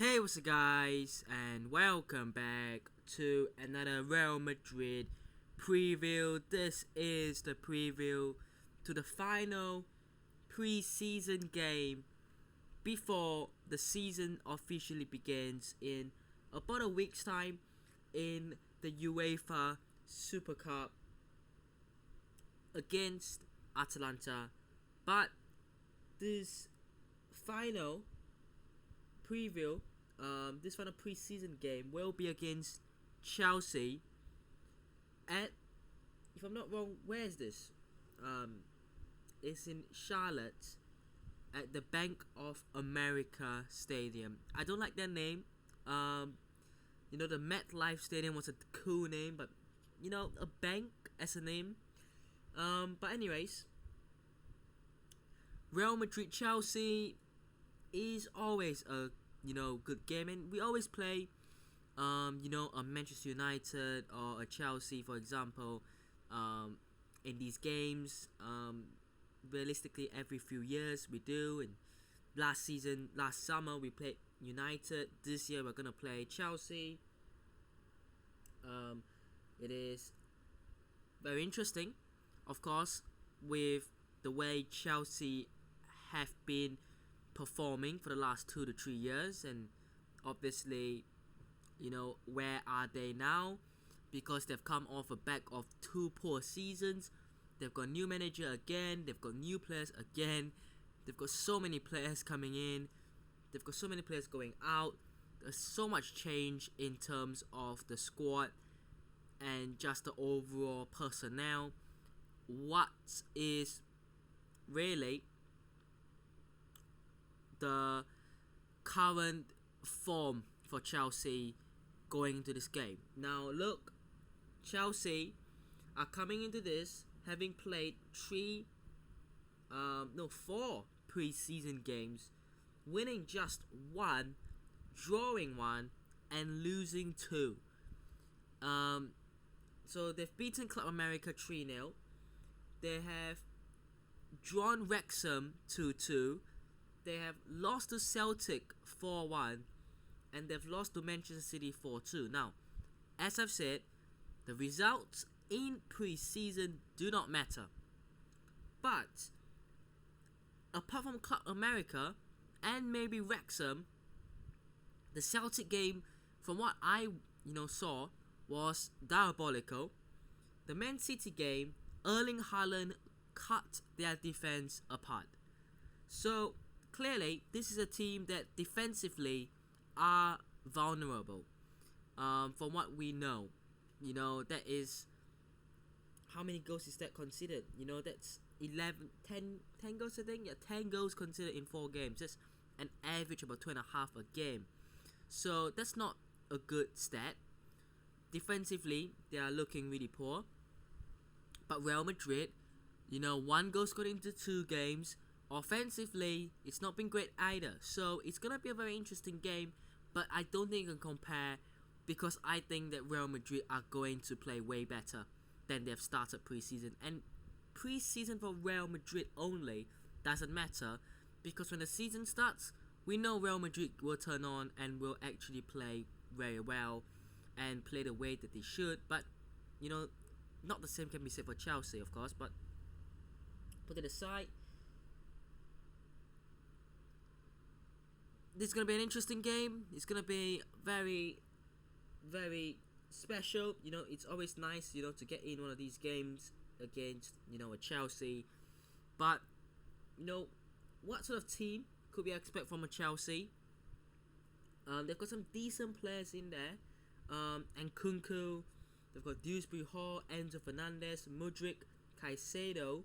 Hey, what's up, guys, and welcome back to another Real Madrid preview. This is the preview to the final preseason game before the season officially begins in about a week's time in the UEFA Super Cup against Atalanta. But this final this final preseason game will be against Chelsea at, if I'm not wrong, where is this? It's in Charlotte at the Bank of America Stadium. I don't like that name. The MetLife Stadium was a cool name, but a bank as a name. But anyways, Real Madrid Chelsea is always a good game, and we always play a Manchester United or a Chelsea, for example, in these games. Realistically, every few years we do. And last summer we played United. This year we're gonna play Chelsea. It is very interesting, of course, with the way Chelsea have been performing for the last 2 to 3 years, and obviously, where are they now? Because they've come off a back of 2 poor seasons. They've got new manager again. They've got new players again. They've got so many players coming in. They've got so many players going out. There's so much change in terms of the squad and just the overall personnel. What is really the current form for Chelsea going into this game? Now look, Chelsea are coming into this having played 4 preseason games, winning just 1, drawing 1, and losing 2. So they've beaten Club America 3-0. They have drawn Wrexham 2-2. They have lost to Celtic 4-1, and they've lost to Manchester City 4-2. Now, as I've said, the results in pre-season do not matter. But apart from Club America and maybe Wrexham, the Celtic game, from what I saw, was diabolical. The Man City game, Erling Haaland cut their defense apart. So clearly, this is a team that defensively are vulnerable. From what we know, that is, how many goals is that considered? That's 10 goals, I think. Yeah, 10 goals considered in 4 games. That's an average about 2.5 a game. So that's not a good stat. Defensively, they are looking really poor. But Real Madrid, 1 goal scored into 2 games. Offensively, it's not been great either. So it's going to be a very interesting game, but I don't think you can compare, because I think that Real Madrid are going to play way better than they've started preseason. And preseason for Real Madrid only doesn't matter, because when the season starts, we know Real Madrid will turn on and will actually play very well and play the way that they should. But, not the same can be said for Chelsea, of course. But put it aside, this is going to be an interesting game. It's going to be very, very special. It's always nice, to get in one of these games against, a Chelsea. But, what sort of team could we expect from a Chelsea? They've got some decent players in there. And Kunku. They've got Dewsbury Hall, Enzo Fernandez, Mudryk, Caicedo,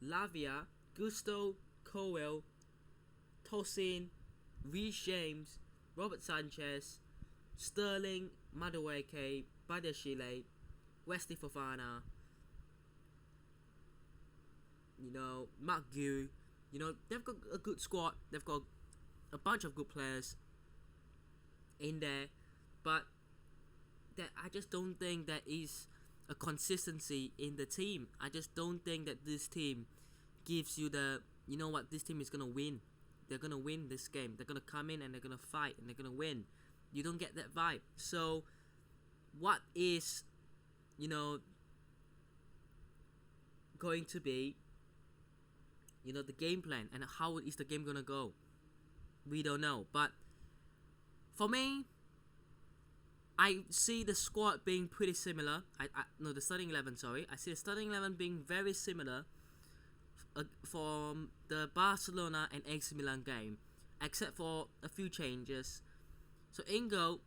Lavia, Gusto, Cowell, Tosin, Reece James, Robert Sanchez, Sterling, Madueke, Badiashile, Wesley Fofana, Mark Gu. They've got a good squad. They've got a bunch of good players in there, but that I just don't think that is a consistency in the team. I just don't think that this team gives you the, this team is gonna win they're gonna win this game. They're gonna come in and they're gonna fight and they're gonna win. You don't get that vibe. So, what is, going to be, the game plan and how is the game gonna go? We don't know. But for me, I see the squad being pretty similar. The starting 11. Sorry, I see the starting 11 being very similar from the Barcelona and AC Milan game, except for a few changes. So in goal,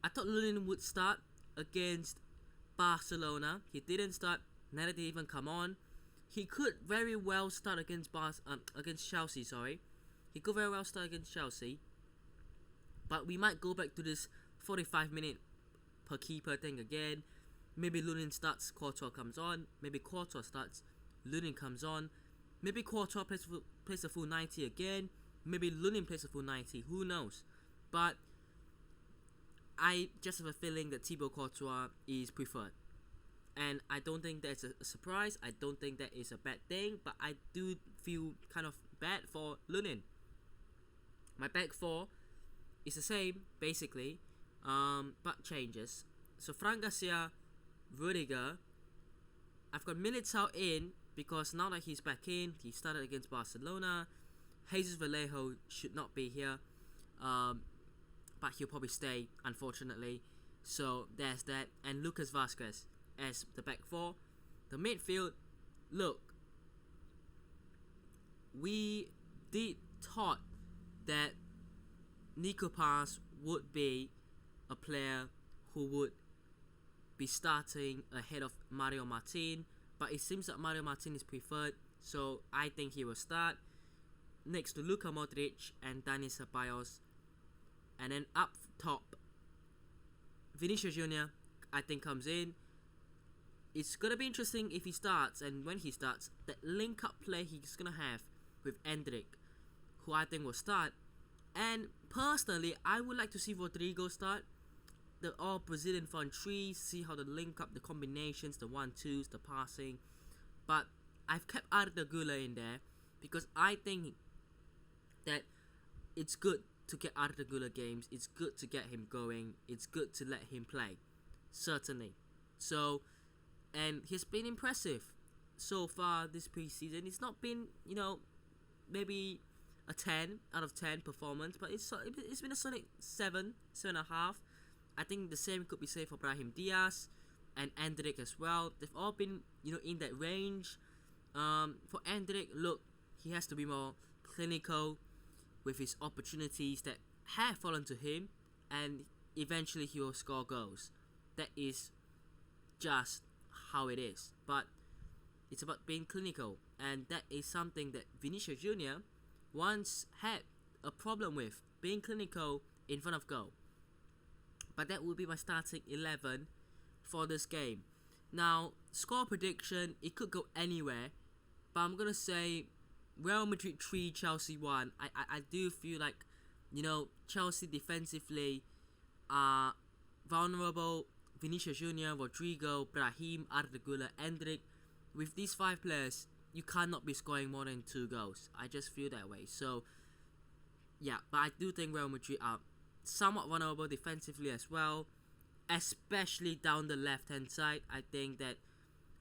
I thought Lunin would start against Barcelona. He didn't start. Neither did he even come on. He could very well start against Chelsea. Sorry, he could very well start against Chelsea. But we might go back to this 45-minute per keeper thing again. Maybe Lunin starts, Courtois comes on. Maybe Courtois starts, Lunin comes on. Maybe Courtois plays the full 90 again. Maybe Lunin plays the full 90. Who knows? But I just have a feeling that Thibaut Courtois is preferred. And I don't think that's a surprise. I don't think that is a bad thing. But I do feel kind of bad for Lunin. My back four is the same, basically. But changes. So Fran Garcia, Rudiger. I've got Militao in because now that he's back in, he started against Barcelona. Jesus Vallejo should not be here, but he'll probably stay, unfortunately. So there's that. And Lucas Vazquez as the back four. The midfield, look, we did thought that Nico Paz would be a player who would be starting ahead of Mario Martin, but it seems that Mario Martin is preferred, so I think he will start next to Luka Modric and Dani Ceballos. And then up top, Vinicius Junior I think comes in. It's gonna be interesting if he starts, and when he starts, that link up play he's gonna have with Endrick, who I think will start. And personally, I would like to see Rodrigo start. The all Brazilian front three, see how they link up, the combinations, the 1-2s, the passing. But I've kept Arda Güler in there because I think that it's good to get Arda Güler games. It's good to get him going. It's good to let him play, certainly. So, and he's been impressive so far this preseason. It's not been, maybe a 10 out of 10 performance, but it's been a solid 7.5. I think the same could be said for Brahim Diaz and Endrick as well. They've all been, in that range. For Endrick, look, he has to be more clinical with his opportunities that have fallen to him, and eventually he will score goals. That is just how it is. But it's about being clinical, and that is something that Vinicius Junior once had a problem with, being clinical in front of goal. But that will be my starting 11 for this game. Now, score prediction, it could go anywhere, but I'm going to say Real Madrid 3, Chelsea 1. I do feel like, Chelsea defensively are vulnerable. Vinicius Junior, Rodrigo, Brahim, Arda Güler, Endrick. With these 5 players, you cannot be scoring more than 2 goals. I just feel that way. So, yeah, but I do think Real Madrid are somewhat vulnerable defensively as well, especially down the left-hand side. I think that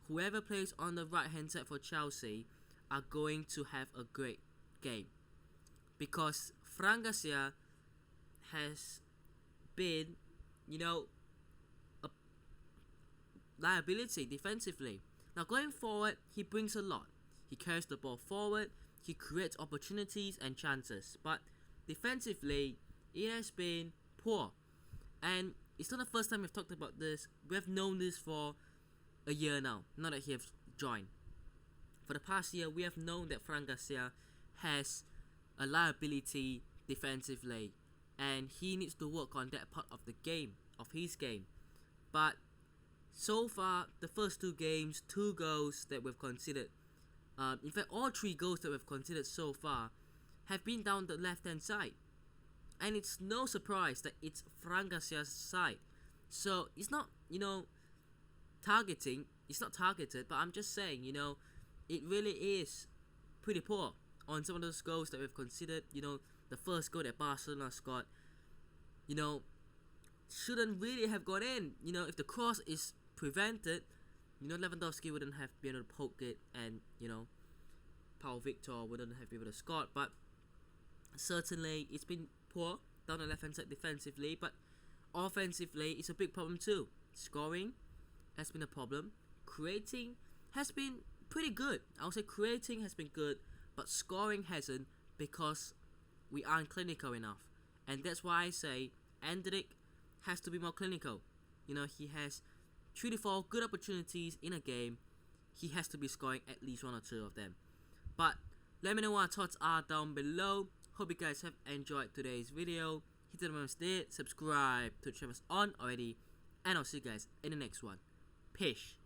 whoever plays on the right-hand side for Chelsea are going to have a great game, because Fran Garcia has been, a liability defensively. Now going forward, he brings a lot. He carries the ball forward, he creates opportunities and chances, but defensively, it has been poor. And it's not the first time we've talked about this. We have known this for a year now, not that he has joined. For the past year, we have known that Fran Garcia has a liability defensively, and he needs to work on that part of the game, of his game. But so far, the first 2 games, 2 goals that we've considered, in fact all 3 goals that we've considered so far, have been down the left-hand side. And it's no surprise that it's Fran Garcia's side. So it's not, targeting. It's not targeted, but I'm just saying, it really is pretty poor. on some of those goals that we've considered. The first goal that Barcelona scored, shouldn't really have gone in. If the cross is prevented, Lewandowski wouldn't have been able to poke it, and Paul Victor wouldn't have been able to score. But certainly it's been poor down the left hand side defensively, but offensively it's a big problem too. Scoring has been a problem. Creating has been pretty good. I would say creating has been good, but scoring hasn't, because we aren't clinical enough. And that's why I say Endrick has to be more clinical. He has 3 to 4 good opportunities in a game. He has to be scoring at least 1 or 2 of them. But let me know what your thoughts are down below. Hope you guys have enjoyed today's video. Hit the thumbs up, subscribe to the channel on already, and I'll see you guys in the next one. Peace.